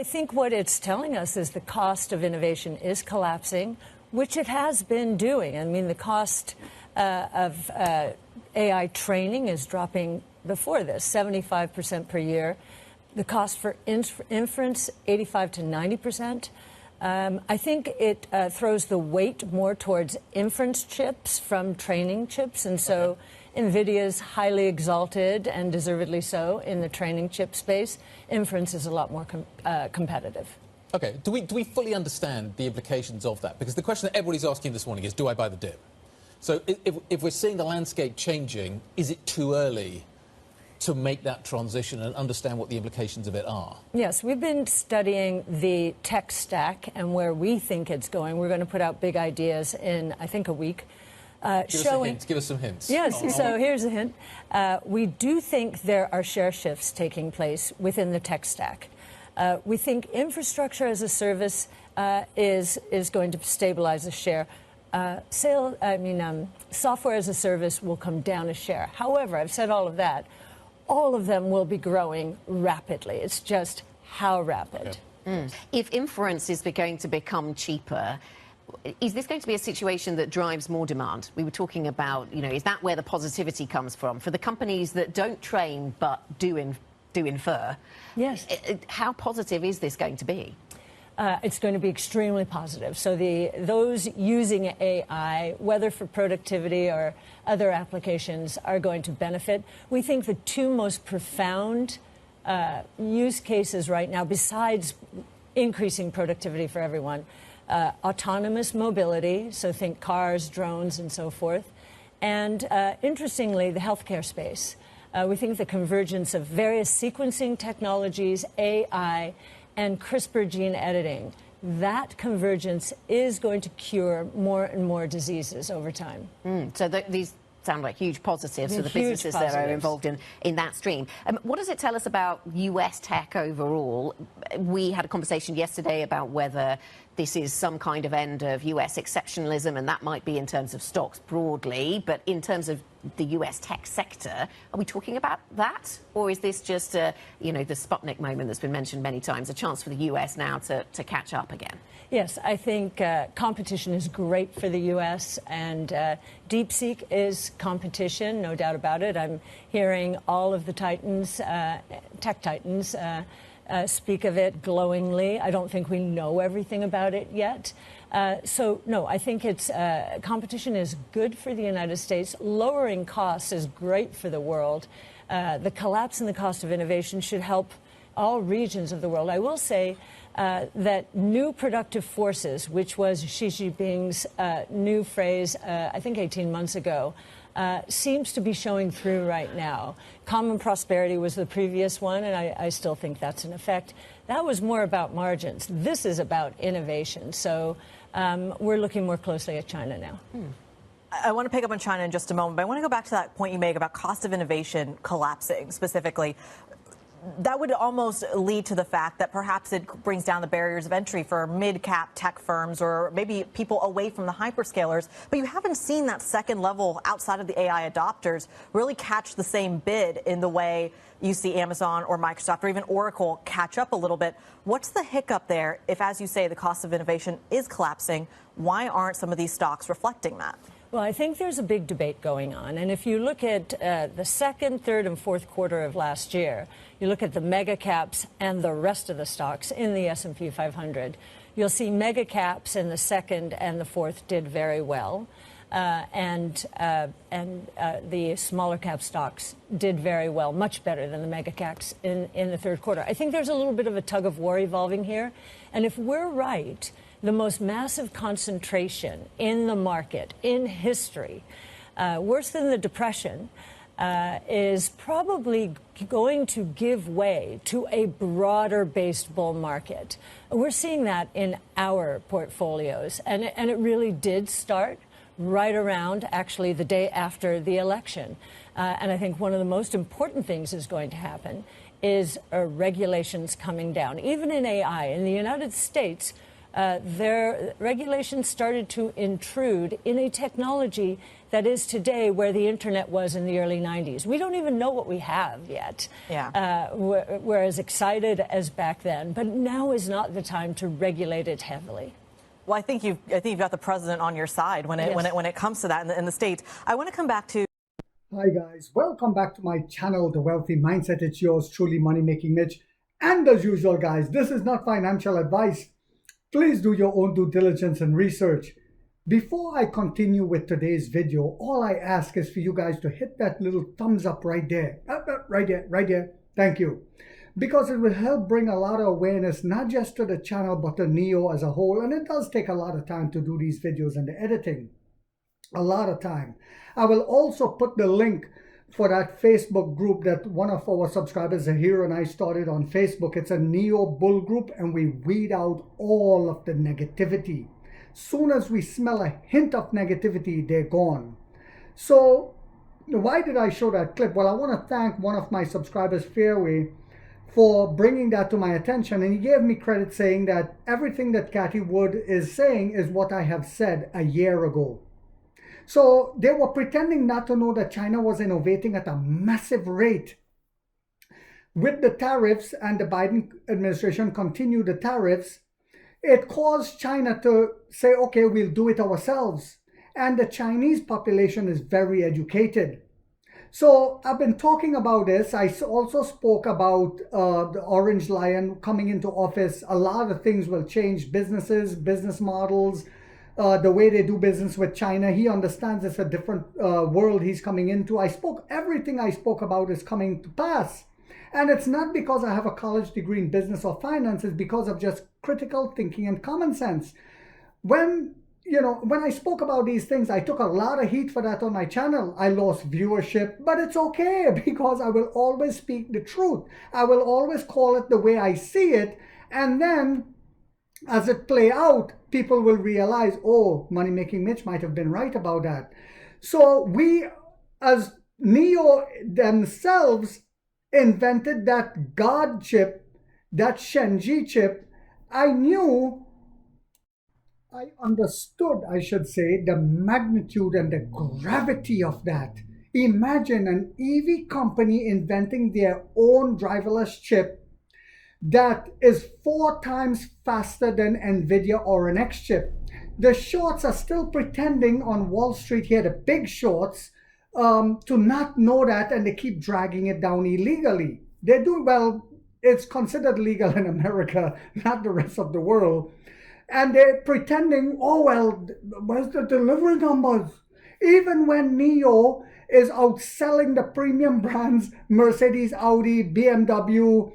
I think what it's telling us is the cost of innovation is collapsing, which it has been doing. I mean, the cost of AI training is dropping before this, 75% per year. The cost for inference, 85 to 90%. I think it throws the weight more towards inference chips from training chips. And so NVIDIA's highly exalted, and deservedly so, in the training chip space. Inference is a lot more competitive. OK, do we fully understand the implications of that? Because the question that everybody's asking this morning is, do I buy the dip? So if we're seeing the landscape changing, is it too early to make that transition and understand what the implications of it are? Yes, we've been studying the tech stack and where we think it's going. We're going to put out big ideas in, I think, a week. Give us some hints. Yes, so here's a hint. We do think there are share shifts taking place within the tech stack. We think infrastructure as a service is going to stabilize the share. Software as a service will come down a share. However, I've said all of that. All of them will be growing rapidly. It's just how rapid. Okay. If inference is going to become cheaper, is this going to be a situation that drives more demand? We were talking about, is that where the positivity comes from? For the companies that don't train but do infer, yes. How positive is this going to be? It's going to be extremely positive. So those using AI, whether for productivity or other applications, are going to benefit. We think the two most profound use cases right now, besides increasing productivity for everyone, autonomous mobility, so think cars, drones, and so forth, and interestingly, the healthcare space. We think the convergence of various sequencing technologies, AI, and CRISPR gene editing, that convergence is going to cure more and more diseases over time. So these sound like huge positives for the businesses that are involved in that stream. What does it tell us about US tech overall? We had a conversation yesterday about whether this is some kind of end of US exceptionalism, and that might be in terms of stocks broadly, but in terms of the US tech sector, are we talking about that? Or is this just, the Sputnik moment that's been mentioned many times, a chance for the US now to catch up again? Yes, I think competition is great for the U.S., and DeepSeek is competition, no doubt about it. I'm hearing all of the titans, tech titans, speak of it glowingly. I don't think we know everything about it yet. So, no, I think it's competition is good for the United States. Lowering costs is great for the world. The collapse in the cost of innovation should help all regions of the world. I will say that new productive forces, which was Xi Jinping's new phrase, I think 18 months ago, seems to be showing through right now. Common prosperity was the previous one, and I still think that's in effect. That was more about margins. This is about innovation. So we're looking more closely at China now. I want to pick up on China in just a moment, but I want to go back to that point you make about cost of innovation collapsing specifically. That would almost lead to the fact that perhaps it brings down the barriers of entry for mid-cap tech firms or maybe people away from the hyperscalers. But you haven't seen that second level outside of the AI adopters really catch the same bid in the way you see Amazon or Microsoft or even Oracle catch up a little bit. What's the hiccup there if, as you say, the cost of innovation is collapsing? Why aren't some of these stocks reflecting that? Well, I think there's a big debate going on. And if you look at the second, third, and fourth quarter of last year, you look at the mega caps and the rest of the stocks in the S&P 500, you'll see mega caps in the second and the fourth did very well. And the smaller cap stocks did very well, much better than the mega caps in the third quarter. I think there's a little bit of a tug of war evolving here. And if we're right, the most massive concentration in the market in history, worse than the Depression, is probably going to give way to a broader-based bull market. We're seeing that in our portfolios, and it really did start right around, actually, the day after the election. And I think one of the most important things is going to happen is regulations coming down. Even in AI, in the United States, their regulations started to intrude in a technology that is today where the internet was in the early 90s. We don't even know what we have yet. Yeah. We're as excited as back then, but now is not the time to regulate it heavily. Well, I think you've got the president on your side when it comes to that in the States. I want to come back to. Hi guys, welcome back to my channel, The Wealthy Mindset. It's yours truly, Money Making Mitch. And as usual, guys, this is not financial advice. Please do your own due diligence and research. Before I continue with today's video, all I ask is for you guys to hit that little thumbs up right there. Right there. Thank you. Because it will help bring a lot of awareness, not just to the channel, but to Nio as a whole. And it does take a lot of time to do these videos and the editing. A lot of time. I will also put the link for that Facebook group that one of our subscribers here and I started on Facebook. It's a Nio Bull group, and we weed out all of the negativity. Soon as we smell a hint of negativity, they're gone. So why did I show that clip? Well, I want to thank one of my subscribers, Fairway, for bringing that to my attention. And he gave me credit saying that everything that Cathy Wood is saying is what I have said a year ago. So they were pretending not to know that China was innovating at a massive rate. With the tariffs, and the Biden administration continued the tariffs, it caused China to say, okay, we'll do it ourselves. And the Chinese population is very educated. So I've been talking about this. I also spoke about the Orange Lion coming into office. A lot of things will change: businesses, business models, the way they do business with China. He understands it's a different world he's coming into. Everything I spoke about is coming to pass. And it's not because I have a college degree in business or finance. It's because of just critical thinking and common sense. When I spoke about these things, I took a lot of heat for that on my channel. I lost viewership, but it's okay, because I will always speak the truth. I will always call it the way I see it. And then as it play out, people will realize, oh, Money Making Mitch might have been right about that. So we, as Nio themselves, invented that God chip, that Shenji chip. I understood, I should say, the magnitude and the gravity of that. Imagine an EV company inventing their own driverless chip that is 4 times faster than NVIDIA or an X chip. The shorts are still pretending on Wall Street here, the big shorts, to not know that, and they keep dragging it down illegally. They do, well, it's considered legal in America, not the rest of the world. And they're pretending, oh, well, where's the delivery numbers? Even when Nio is outselling the premium brands, Mercedes, Audi, BMW,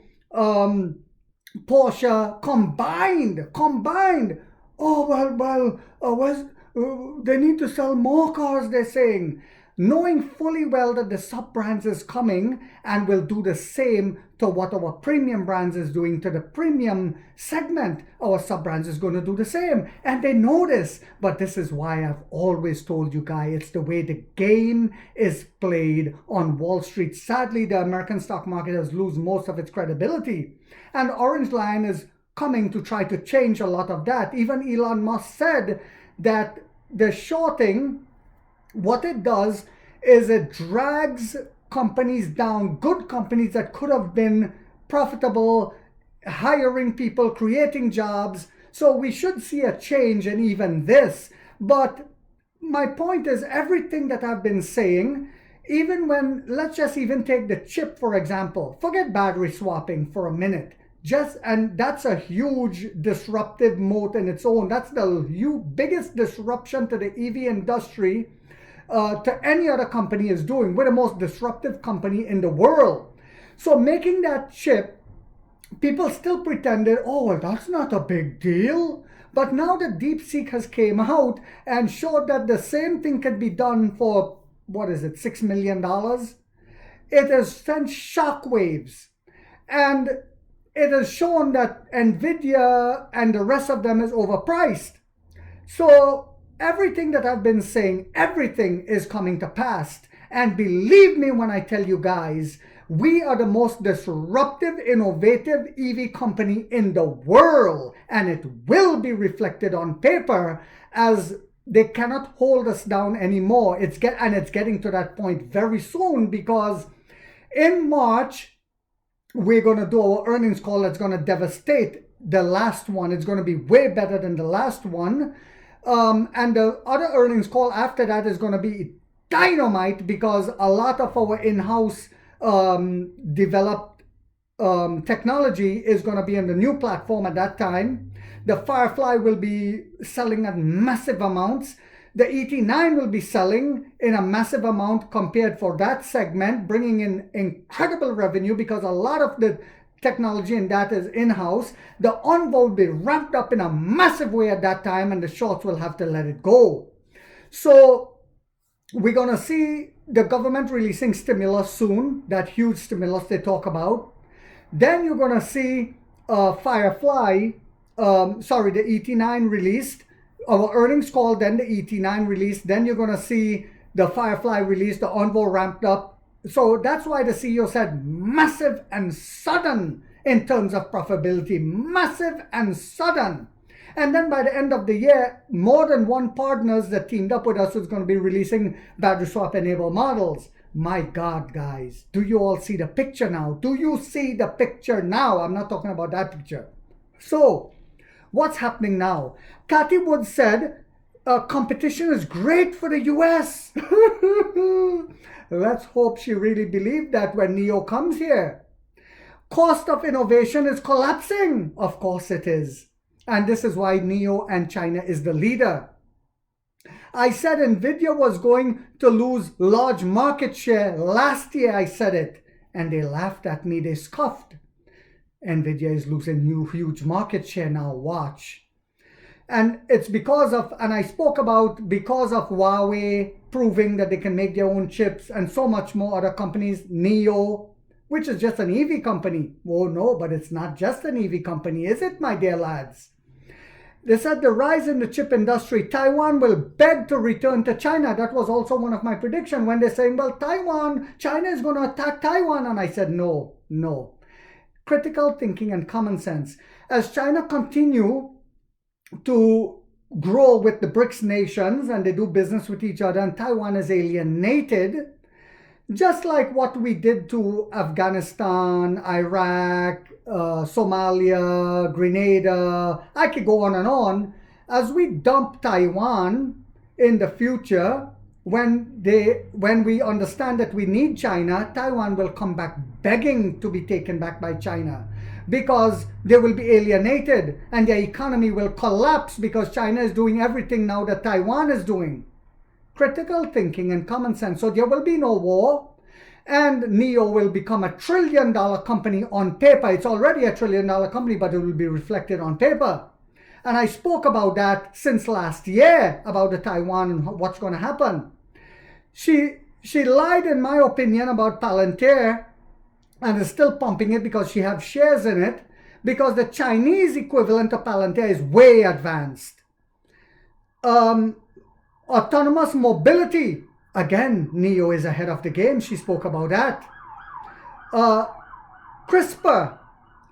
Porsche, combined. Oh, well, they need to sell more cars, they're saying, knowing fully well that the sub-brands is coming and will do the same to what our premium brands is doing to the premium segment. Our sub-brands is going to do the same, and they know this. But this is why I've always told you guys, it's the way the game is played on Wall Street. Sadly, the American stock market has lost most of its credibility, and Orange Lion is coming to try to change a lot of that. Even Elon Musk said that the shorting, what it does is it drags companies down, good companies that could have been profitable, hiring people, creating jobs. So we should see a change in even this. But my point is, everything that I've been saying, even when, let's just even take the chip, for example, forget battery swapping for a minute. And that's a huge disruptive moat in its own. That's the biggest disruption to the EV industry to any other company is doing. We're the most disruptive company in the world. So making that chip, people still pretended, oh, well, that's not a big deal. But now that DeepSeek has came out and showed that the same thing can be done for, what is it, $6 million? It has sent shockwaves. And it has shown that NVIDIA and the rest of them is overpriced. So everything that I've been saying, everything is coming to pass. And believe me when I tell you guys, We are the most disruptive, innovative EV company in the world, and it will be reflected on paper as they cannot hold us down anymore. It's getting to that point very soon, because in March, we're going to do our earnings call that's going to devastate the last one. It's going to be way better than the last one. And the other earnings call after that is going to be dynamite, because a lot of our in-house developed technology is going to be on the new platform at that time. The Firefly will be selling at massive amounts. The ET9 will be selling in a massive amount compared for that segment, bringing in incredible revenue because a lot of the technology in that is in-house. The Envoy will be ramped up in a massive way at that time, and the shorts will have to let it go. So we're going to see the government releasing stimulus soon, that huge stimulus they talk about. Then you're going to see Firefly, the ET9 released, our earnings call, then the ET9 released, then you're going to see the Firefly release, the Envoy ramped up. So that's why the CEO said massive and sudden in terms of profitability, massive and sudden. And then by the end of the year, more than one partners that teamed up with us is going to be releasing battery swap enabled models. My God, guys, do you all see the picture now? Do you see the picture now? I'm not talking about that picture. So what's happening now? Cathy Wood said competition is great for the US. Let's hope she really believed that when Nio comes here. Cost of innovation is collapsing. Of course it is. And this is why Nio and China is the leader. I said NVIDIA was going to lose large market share. Last year I said it. And they laughed at me. They scoffed. NVIDIA is losing huge market share now. Watch. And it's because of, and I spoke about, because of Huawei proving that they can make their own chips and so much more other companies. Nio, which is just an EV company. Oh no, but it's not just an EV company, is it, my dear lads? They said the rise in the chip industry, Taiwan will beg to return to China. That was also one of my predictions when they're saying, well, China is going to attack Taiwan. And I said, no. Critical thinking and common sense. As China continue to grow with the BRICS nations and they do business with each other, and Taiwan is alienated, just like what we did to Afghanistan, Iraq, Somalia, Grenada, I could go on and on. As we dump Taiwan in the future, when we understand that we need China, Taiwan will come back begging to be taken back by China, because they will be alienated and their economy will collapse because China is doing everything now that Taiwan is doing. Critical thinking and common sense. So there will be no war, and Nio will become a $1 trillion company on paper. It's already a $1 trillion company, but it will be reflected on paper. And I spoke about that since last year, about the Taiwan and what's going to happen. She lied, in my opinion, about Palantir, and is still pumping it because she has shares in it, because the Chinese equivalent of Palantir is way advanced. Autonomous mobility, again, Nio is ahead of the game. She spoke about that. CRISPR,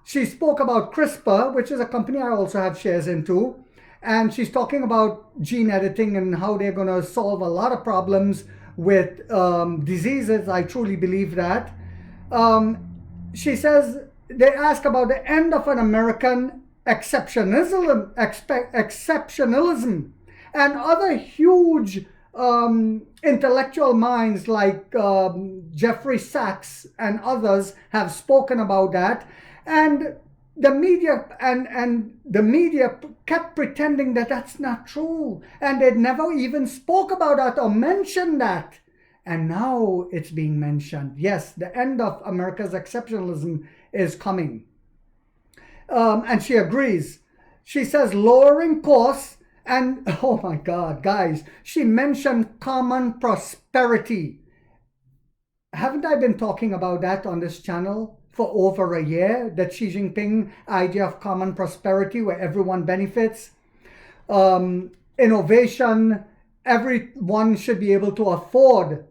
she spoke about CRISPR, which is a company I also have shares into, and she's talking about gene editing and how they're going to solve a lot of problems with diseases. I truly believe that. She says, they ask about the end of an American exceptionalism and other huge intellectual minds like Jeffrey Sachs and others have spoken about that. And the media the media kept pretending that that's not true, and they never even spoke about that or mentioned that. And now it's being mentioned. Yes, the end of America's exceptionalism is coming. And she agrees. She says lowering costs, and oh my God, guys, she mentioned common prosperity. Haven't I been talking about that on this channel for over a year? That Xi Jinping idea of common prosperity where everyone benefits. Innovation, everyone should be able to afford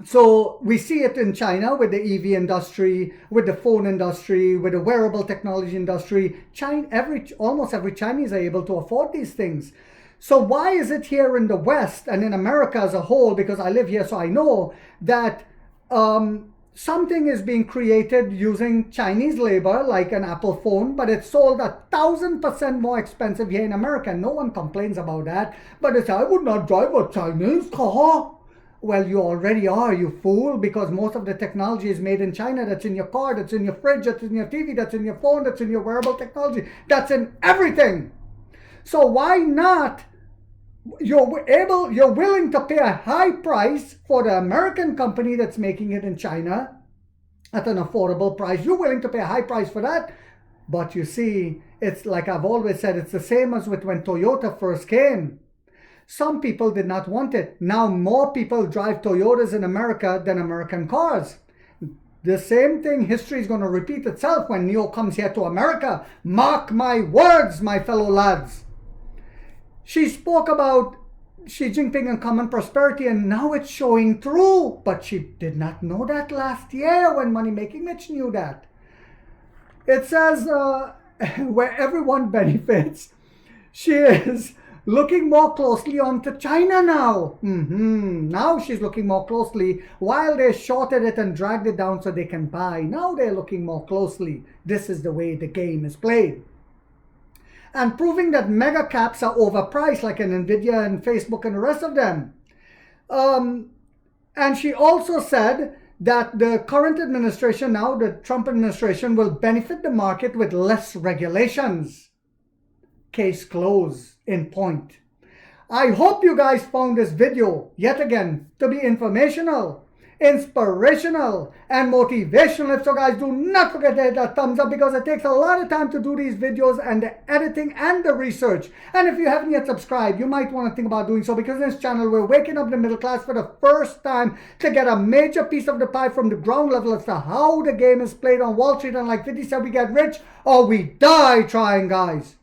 So we see it in China with the EV industry, with the phone industry, with the wearable technology industry. Almost every Chinese are able to afford these things. So why is it here in the West and in America as a whole, because I live here so I know, that something is being created using Chinese labor, like an Apple phone, but it's sold 1,000% more expensive here in America. No one complains about that. But it's, I would not drive a Chinese car. Well, you already are, you fool, because most of the technology is made in China. That's in your car, that's in your fridge, that's in your TV, that's in your phone, that's in your wearable technology. That's in everything. So why not? You're willing to pay a high price for the American company that's making it in China at an affordable price. You're willing to pay a high price for that. But you see, it's like I've always said, it's the same as with when Toyota first came. Some people did not want it. Now more people drive Toyotas in America than American cars. The same thing, history is going to repeat itself when Nio comes here to America. Mark my words, my fellow lads. She spoke about Xi Jinping and common prosperity, and now it's showing through. But she did not know that last year when Money Making Mitch knew that. It says where everyone benefits, she is looking more closely onto China now. Now she's looking more closely. While they shorted it and dragged it down so they can buy, now they're looking more closely. This is the way the game is played. And proving that mega caps are overpriced, like in Nvidia and Facebook and the rest of them. And she also said that the current administration now, the Trump administration, will benefit the market with less regulations. Case closed in point. I hope you guys found this video, yet again, to be informational, inspirational, and motivational. If so, guys, do not forget to hit that thumbs up, because it takes a lot of time to do these videos and the editing and the research. And if you haven't yet subscribed, you might want to think about doing so, because in this channel, we're waking up the middle class for the first time to get a major piece of the pie from the ground level as to how the game is played on Wall Street. And like 50 said, we get rich or we die trying, guys.